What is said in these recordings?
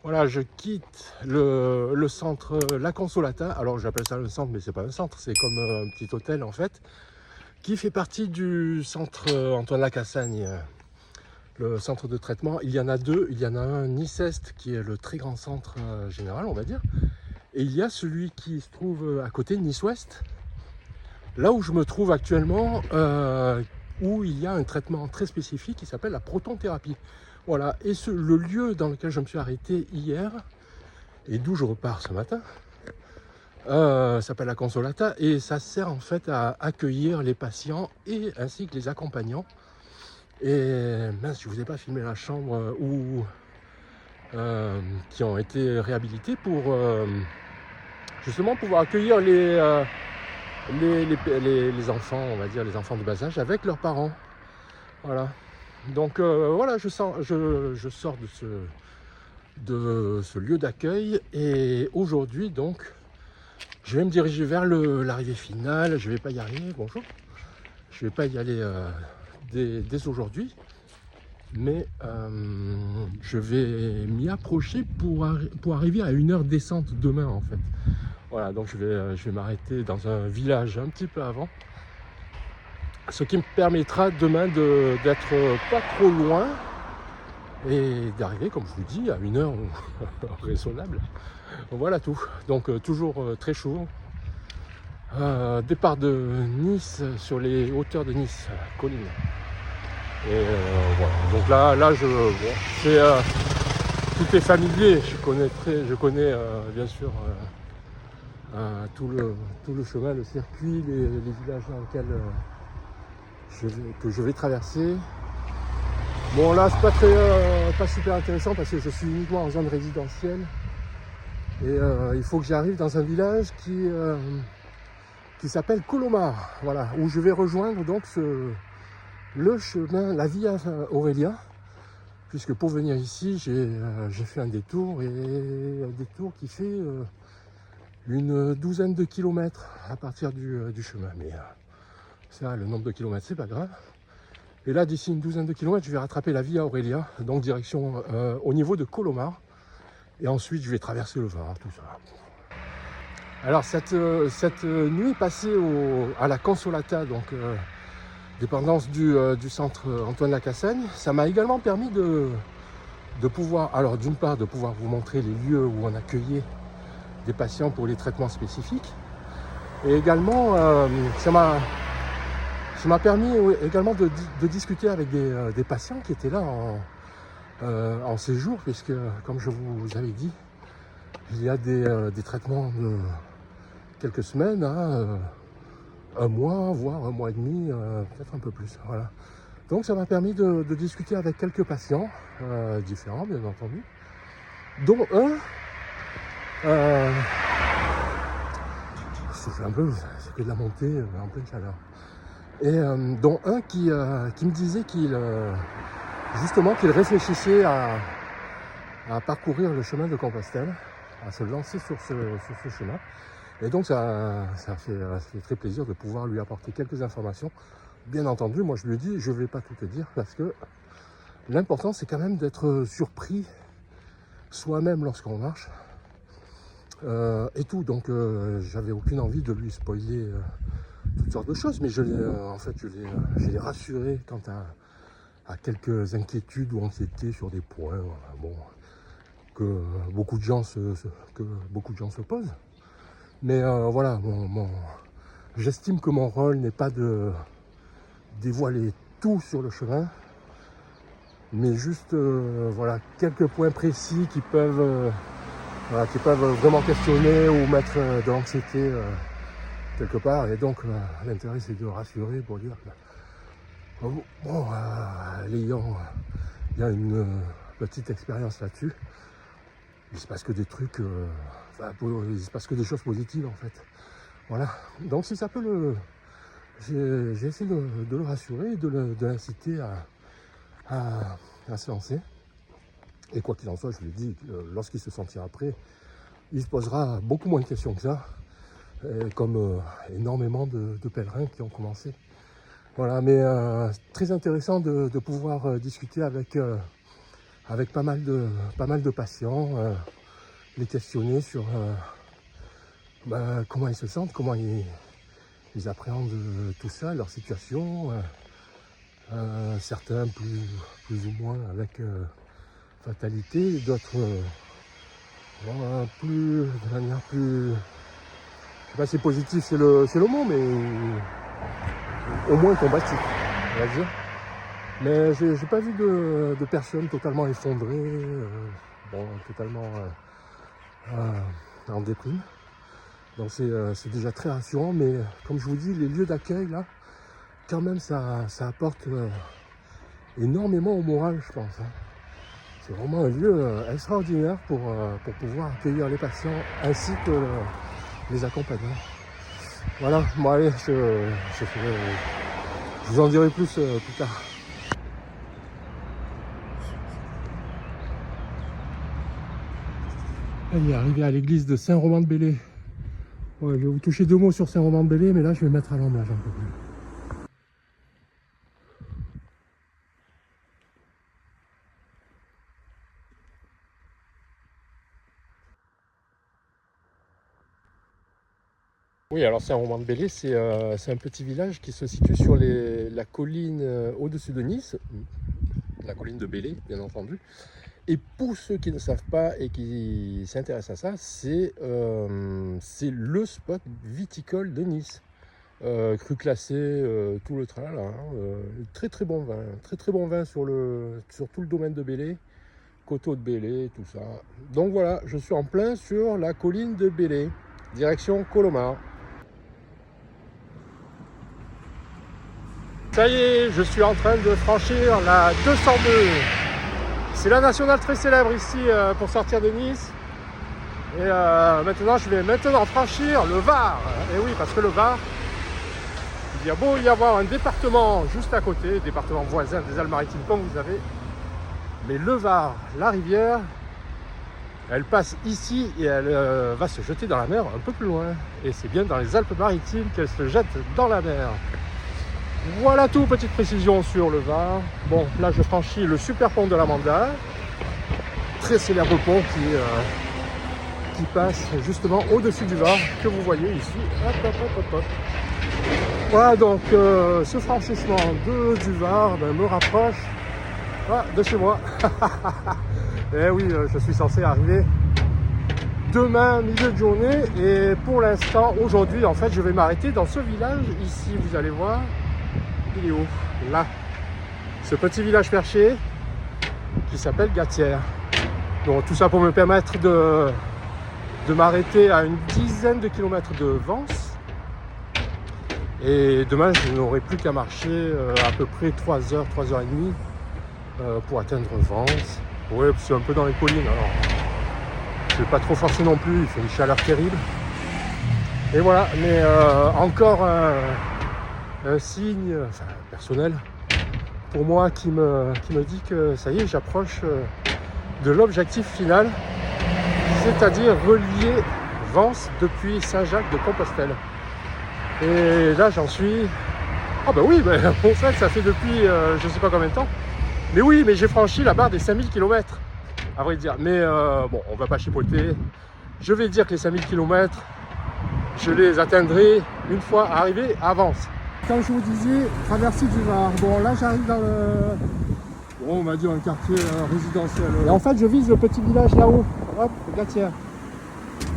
Voilà, je quitte le centre La Consolata. Alors j'appelle ça le centre, mais c'est pas un centre, c'est comme un petit hôtel en fait, qui fait partie du centre Antoine Lacassagne, le centre de traitement. Il y en a deux, il y en a un Nice-Est qui est le très grand centre général, on va dire. Et il y a celui qui se trouve à côté, Nice-Ouest, là où je me trouve actuellement, où il y a un traitement très spécifique qui s'appelle la protonthérapie. Voilà, et le lieu dans lequel je me suis arrêté hier, et d'où je repars ce matin, s'appelle la Consolata, et ça sert en fait à accueillir les patients et ainsi que les accompagnants. Et mince, je ne vous ai pas filmé la chambre qui ont été réhabilitées pour justement pouvoir accueillir les enfants, on va dire les enfants de bas âge avec leurs parents. Voilà. Donc voilà, je sors de ce lieu d'accueil et aujourd'hui donc je vais me diriger vers l'arrivée finale. Je vais pas y arriver, bonjour. Je vais pas y aller dès aujourd'hui, mais je vais m'y approcher pour arriver à une heure descente demain en fait. Voilà, donc je vais m'arrêter dans un village un petit peu avant, ce qui me permettra demain d'être pas trop loin et d'arriver, comme je vous dis, à une heure raisonnable. Voilà tout. Donc toujours très chaud. Départ de Nice sur les hauteurs de Nice, colline. Et voilà. Donc là tout est familier. Je connais bien sûr tout le chemin, le circuit, les villages dans lesquels je vais traverser. Bon là c'est pas super intéressant parce que je suis uniquement en zone résidentielle et il faut que j'arrive dans un village qui s'appelle Colomar, voilà, où je vais rejoindre donc le chemin, la Via Aurelia, puisque pour venir ici j'ai fait un détour qui fait une douzaine de kilomètres à partir du chemin, mais ça, le nombre de kilomètres c'est pas grave. Et là, d'ici une douzaine de kilomètres, je vais rattraper la Via Aurelia, donc direction au niveau de Colomar. Et ensuite, je vais traverser le Var, tout ça. Alors, cette nuit passée à la Consolata, donc dépendance du centre Antoine Lacassagne, ça m'a également permis de pouvoir, alors d'une part, de pouvoir vous montrer les lieux où on accueillait des patients pour les traitements spécifiques. Et également, ça m'a permis également de discuter avec des patients qui étaient là en séjour, puisque, comme je vous avais dit, il y a des traitements de quelques semaines à un mois, voire un mois et demi, peut-être un peu plus. Voilà. Donc ça m'a permis de discuter avec quelques patients différents, bien entendu, dont un, c'est un peu, c'est que de la montée en pleine chaleur, et dont un qui me disait qu'il réfléchissait à parcourir le chemin de Compostelle, à se lancer sur ce chemin. Et donc ça fait très plaisir de pouvoir lui apporter quelques informations. Bien entendu, moi je lui ai dit, je ne vais pas tout te dire parce que l'important c'est quand même d'être surpris soi-même lorsqu'on marche et tout. Donc j'avais aucune envie de lui spoiler toutes sortes de choses, mais je l'ai rassuré quant à quelques inquiétudes ou anxiétés sur des points, bon, que beaucoup de gens se posent. Mais voilà, j'estime que mon rôle n'est pas de dévoiler tout sur le chemin, mais juste voilà, quelques points précis qui peuvent vraiment questionner ou mettre de l'anxiété quelque part. Et donc l'intérêt c'est de rassurer pour dire que l'ayant il y a une petite expérience là-dessus, il se passe que des trucs, il se passe que des choses positives en fait. Voilà, donc si ça peut j'ai essayé de le rassurer et de l'inciter à se lancer. Et quoi qu'il en soit, je lui ai dit que lorsqu'il se sentira prêt, il se posera beaucoup moins de questions que ça, comme énormément de pèlerins qui ont commencé. Voilà, mais très intéressant de pouvoir discuter avec avec pas mal de patients, les questionner sur comment ils se sentent, comment ils appréhendent tout ça, leur situation. Certains plus ou moins avec fatalité, d'autres de manière plus, je sais pas si positif c'est le mot, mais au moins combatif, on va dire. Mais j'ai pas vu de personnes totalement effondrées, totalement en déprime. Donc c'est déjà très rassurant, mais comme je vous dis, les lieux d'accueil là, quand même ça apporte énormément au moral, je pense. C'est vraiment un lieu extraordinaire pour pouvoir accueillir les patients ainsi que les accompagnants. Voilà, bon allez, je vous en dirai plus tard. Il est arrivé à l'église de Saint-Romain-de-Belley. Ouais, je vais vous toucher 2 mots sur Saint-Romain-de-Belley, mais là je vais mettre à l'emballage un peu plus. Oui, alors Saint-Romain-de-Belley, c'est un petit village qui se situe sur la colline au-dessus de Nice, la colline de Belley, bien entendu. Et pour ceux qui ne savent pas et qui s'intéressent à ça, c'est le spot viticole de Nice. Cru classé, tout le tralala, très très bon vin sur tout le domaine de Belley, coteaux de Belley, tout ça. Donc voilà, je suis en plein sur la colline de Belley, direction Colomar. Ça y est, je suis en train de franchir la 202. C'est la nationale très célèbre ici pour sortir de Nice. Et maintenant, je vais franchir le Var. Et oui, parce que le Var, il y a beau y avoir un département juste à côté, département voisin des Alpes-Maritimes comme vous avez, mais le Var, la rivière, elle passe ici et elle va se jeter dans la mer un peu plus loin. Et c'est bien dans les Alpes-Maritimes qu'elle se jette dans la mer. Voilà tout, petite précision sur le Var. Bon, là je franchis le super pont de la Manda, très célèbre pont qui passe justement au-dessus du Var, que vous voyez ici. Hop. Voilà, donc ce franchissement du Var me rapproche de chez moi. Et oui, je suis censé arriver demain, milieu de journée. Et pour l'instant, aujourd'hui, en fait, je vais m'arrêter dans ce village ici, vous allez voir. Il est où? Là. Ce petit village perché qui s'appelle Gatière. Donc tout ça pour me permettre de m'arrêter à une dizaine de kilomètres de Vence. Et demain, je n'aurai plus qu'à marcher à peu près 3 heures, 3h30 pour atteindre Vence. Ouais, c'est un peu dans les collines. Alors, je ne vais pas trop forcer non plus, il fait une chaleur terrible. Et voilà, mais encore un signe personnel pour moi qui me dit que ça y est, j'approche de l'objectif final, c'est-à-dire relier Vence depuis Saint-Jacques-de-Compostelle. Et là j'en suis... Ah bah oui, en fait ça fait depuis je sais pas combien de temps. Mais oui, mais j'ai franchi la barre des 5000 km, à vrai dire. Mais bon, on va pas chipoter. Je vais dire que les 5000 km, je les atteindrai une fois arrivé à Vence. Comme je vous disais, traversée du Var. Bon, là j'arrive dans le... Bon, on va dire un quartier résidentiel. Et en fait, je vise le petit village là-haut. Hop, Gatière.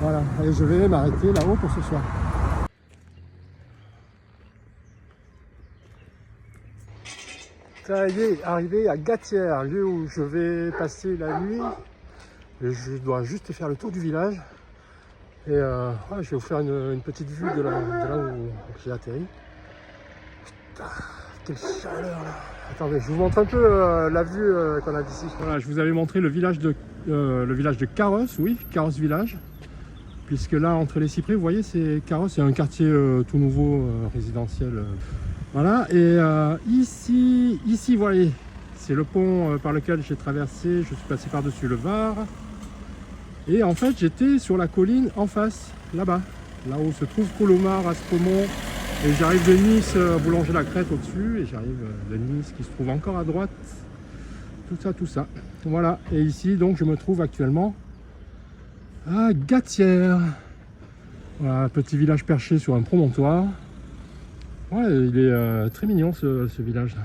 Voilà, et je vais m'arrêter là-haut pour ce soir. Ça y est, arrivé à Gatière, lieu où je vais passer la nuit. Et je dois juste faire le tour du village. Et je vais vous faire une petite vue de là où j'ai atterri. Putain, quelle chaleur là! Attendez, je vous montre un peu la vue qu'on a d'ici. Voilà, je vous avais montré le village de Carros, oui, Carros village. Puisque là, entre les cyprès, vous voyez, c'est Carros, c'est un quartier tout nouveau, résidentiel. Voilà, et ici, vous voyez, c'est le pont par lequel j'ai traversé, je suis passé par-dessus le Var. Et en fait, j'étais sur la colline en face, là-bas, là où se trouve Colomar, Aspremont. Et j'arrive de Nice, Boulanger-la-Crête au-dessus, et j'arrive de Nice qui se trouve encore à droite. tout ça. Voilà, et ici donc je me trouve actuellement à Gatière. Voilà, petit village perché sur un promontoire. Ouais, il est très mignon ce village.